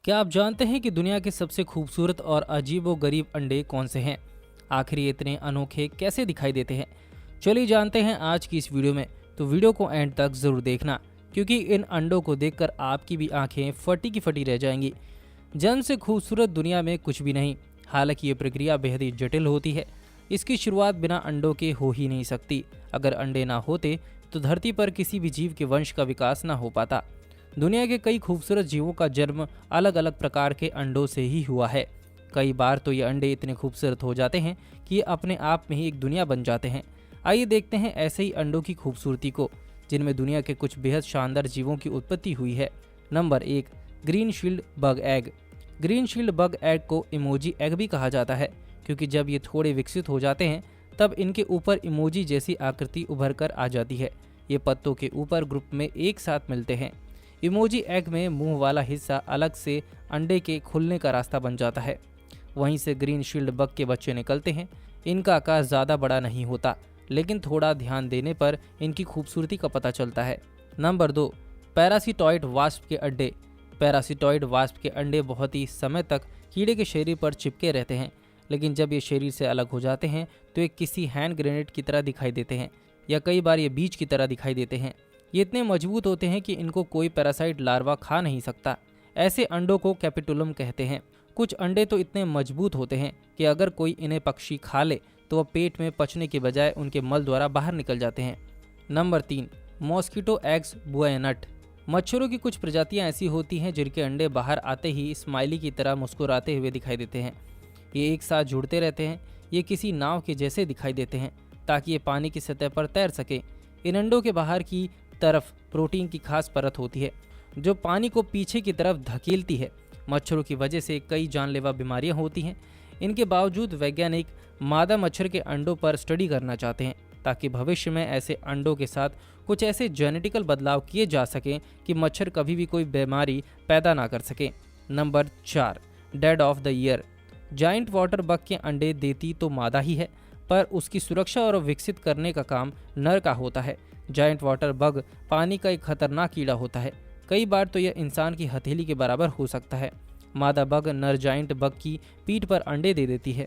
क्या आप जानते हैं कि दुनिया के सबसे खूबसूरत और अजीबोगरीब अंडे कौन से हैं? आखिर ये इतने अनोखे कैसे दिखाई देते हैं? चलिए जानते हैं आज की इस वीडियो में। तो वीडियो को एंड तक ज़रूर देखना, क्योंकि इन अंडों को देखकर आपकी भी आंखें फटी की फटी रह जाएंगी। जन्म से खूबसूरत दुनिया में कुछ भी नहीं। हालांकि ये प्रक्रिया बेहद ही जटिल होती है। इसकी शुरुआत बिना अंडों के हो ही नहीं सकती। अगर अंडे ना होते तो धरती पर किसी भी जीव के वंश का विकास ना हो पाता। दुनिया के कई खूबसूरत जीवों का जन्म अलग अलग प्रकार के अंडों से ही हुआ है। कई बार तो ये अंडे इतने खूबसूरत हो जाते हैं कि ये अपने आप में ही एक दुनिया बन जाते हैं। आइए देखते हैं ऐसे ही अंडों की खूबसूरती को, जिनमें दुनिया के कुछ बेहद शानदार जीवों की उत्पत्ति हुई है। Number 1, green shield bug egg. Green shield bug egg को इमोजी एग भी कहा जाता है, क्योंकि जब ये थोड़े विकसित हो जाते हैं तब इनके ऊपर इमोजी जैसी आकृति उभर कर आ जाती है। ये पत्तों के ऊपर ग्रुप में एक साथ मिलते हैं। इमोजी एग में मुंह वाला हिस्सा अलग से अंडे के खुलने का रास्ता बन जाता है। वहीं से ग्रीन शील्ड बग के बच्चे निकलते हैं। इनका आकार ज़्यादा बड़ा नहीं होता, लेकिन थोड़ा ध्यान देने पर इनकी खूबसूरती का पता चलता है। नंबर 2, पैरासिटॉइड वास्प के अंडे। पैरासिटॉइड वास्प के अंडे बहुत ही समय तक कीड़े के शरीर पर चिपके रहते हैं, लेकिन जब ये शरीर से अलग हो जाते हैं तो ये किसी हैंड ग्रेनेड की तरह दिखाई देते हैं, या कई बार ये बीज की तरह दिखाई देते हैं। ये इतने मजबूत होते हैं कि इनको कोई पैरासाइट लार्वा खा नहीं सकता। ऐसे अंडों को कैपिटुलम कहते हैं। कुछ अंडे तो इतने मजबूट होते हैं कि अगर कोई इन्हें पक्षी खा ले तो वह पेट में पचने के बजाय उनके मल द्वारा बाहर निकल जाते हैं। Number 3, mosquito eggs buoyant. मच्छरों की कुछ प्रजातियां ऐसी होती हैं जिनके अंडे बाहर आते ही स्माइली की तरह मुस्कुराते हुए दिखाई देते हैं। ये एक साथ जुड़ते रहते हैं। ये किसी नाव के जैसे दिखाई देते हैं, ताकि ये पानी की सतह पर तैर सके। इन अंडों के बाहर की तरफ प्रोटीन की खास परत होती है, जो पानी को पीछे की तरफ धकेलती है। मच्छरों की वजह से कई जानलेवा बीमारियां होती हैं। इनके बावजूद वैज्ञानिक मादा मच्छर के अंडों पर स्टडी करना चाहते हैं, ताकि भविष्य में ऐसे अंडों के साथ कुछ ऐसे जेनेटिकल बदलाव किए जा सकें कि मच्छर कभी भी कोई बीमारी पैदा ना कर सके। Number 4, dead of the year. Giant water bug के अंडे देती तो मादा ही है, पर उसकी सुरक्षा और विकसित करने का काम नर का होता है। जाइंट वाटर बग पानी का एक खतरनाक कीड़ा होता है। कई बार तो यह इंसान की हथेली के बराबर हो सकता है। मादा बग नर जाइंट बग की पीठ पर अंडे दे देती है।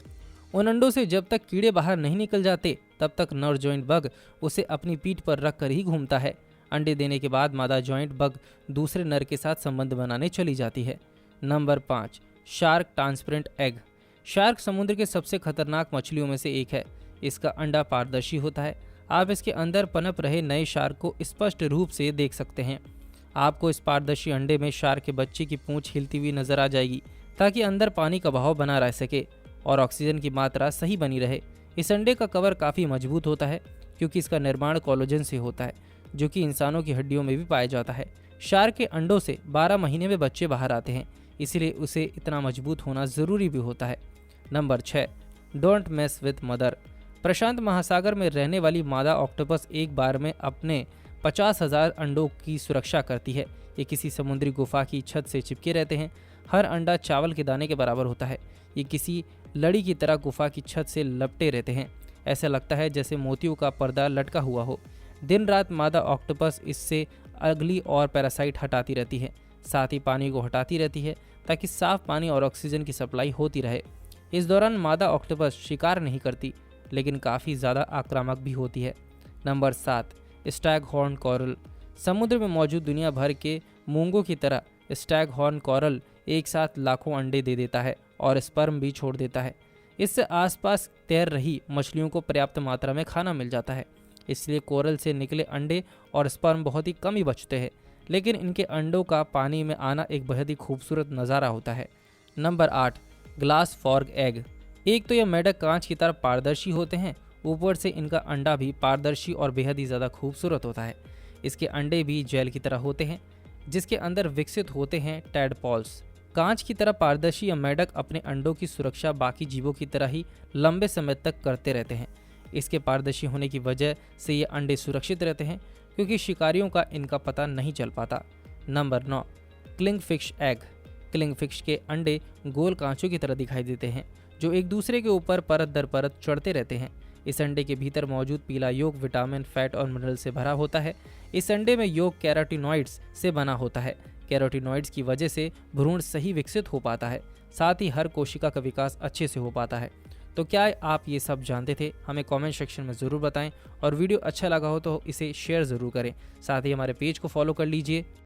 उन अंडों से जब तक कीड़े बाहर नहीं निकल जाते तब तक नर जॉइंट बग उसे अपनी पीठ पर रख कर ही घूमता है। अंडे देने के बाद मादा जॉइंट बग दूसरे नर के साथ संबंध बनाने चली जाती है। Number 5, shark transparent egg. Shark समुद्र के सबसे खतरनाक मछलियों में से एक है। इसका अंडा पारदर्शी होता है। आप इसके अंदर पनप रहे नए शार्क को स्पष्ट रूप से देख सकते हैं। आपको इस पारदर्शी अंडे में शार्क के बच्चे की पूंछ हिलती हुई नजर आ जाएगी, ताकि अंदर पानी का बहाव बना रह सके और ऑक्सीजन की मात्रा सही बनी रहे। इस अंडे का कवर काफ़ी मजबूत होता है, क्योंकि इसका निर्माण कोलेजन से होता है, जो कि इंसानों की हड्डियों में भी पाया जाता है। शार्क के अंडों से 12 महीने में बच्चे बाहर आते हैं, इसलिए उसे इतना मजबूत होना ज़रूरी भी होता है। Number 6, don't mess with mother. प्रशांत महासागर में रहने वाली मादा ऑक्टोपस एक बार में अपने 50,000 अंडों की सुरक्षा करती है। ये किसी समुद्री गुफा की छत से चिपके रहते हैं। हर अंडा चावल के दाने के बराबर होता है। ये किसी लड़ी की तरह गुफा की छत से लपटे रहते हैं। ऐसा लगता है जैसे मोतियों का पर्दा लटका हुआ हो। दिन रात मादा ऑक्टोपस इससे अगली और पैरासाइट हटाती रहती है। साथ ही पानी को हटाती रहती है, ताकि साफ पानी और ऑक्सीजन की सप्लाई होती रहे। इस दौरान मादा ऑक्टोपस शिकार नहीं करती, लेकिन काफ़ी ज़्यादा आक्रामक भी होती है। Number 7, staghorn coral. समुद्र में मौजूद दुनिया भर के मूंगों की तरह स्टैग हॉर्न कॉरल एक साथ लाखों अंडे दे देता है और स्पर्म भी छोड़ देता है। इससे आसपास तैर रही मछलियों को पर्याप्त मात्रा में खाना मिल जाता है। इसलिए कोरल से निकले अंडे और स्पर्म बहुत ही कम ही बचते हैं, लेकिन इनके अंडों का पानी में आना एक बेहद ही खूबसूरत नज़ारा होता है। Number 8, glass frog egg. एक तो यह मेढक कांच की तरह पारदर्शी होते हैं, ऊपर से इनका अंडा भी पारदर्शी और बेहद ही ज़्यादा खूबसूरत होता है। इसके अंडे भी जेल की तरह होते हैं, जिसके अंदर विकसित होते हैं टैडपॉल्स। कांच की तरह पारदर्शी यह मेढक अपने अंडों की सुरक्षा बाकी जीवों की तरह ही लंबे समय तक करते रहते हैं। इसके पारदर्शी होने की वजह से ये अंडे सुरक्षित रहते हैं, क्योंकि शिकारियों का इनका पता नहीं चल पाता। Number 9, क्लिंगफिश egg. क्लिंगफिश के अंडे गोल कांचों की तरह दिखाई देते हैं, जो एक दूसरे के ऊपर परत दर परत चढ़ते रहते हैं। इस अंडे के भीतर मौजूद पीला योग विटामिन, फैट और मिनरल से भरा होता है। इस अंडे में योग कैरोटीनॉइड्स से बना होता है। कैरोटीनॉइड्स की वजह से भ्रूण सही विकसित हो पाता है, साथ ही हर कोशिका का विकास अच्छे से हो पाता है। तो क्या आप ये सब जानते थे? हमें कमेंट सेक्शन में ज़रूर बताएं और वीडियो अच्छा लगा हो तो इसे शेयर ज़रूर करें। साथ ही हमारे पेज को फॉलो कर लीजिए।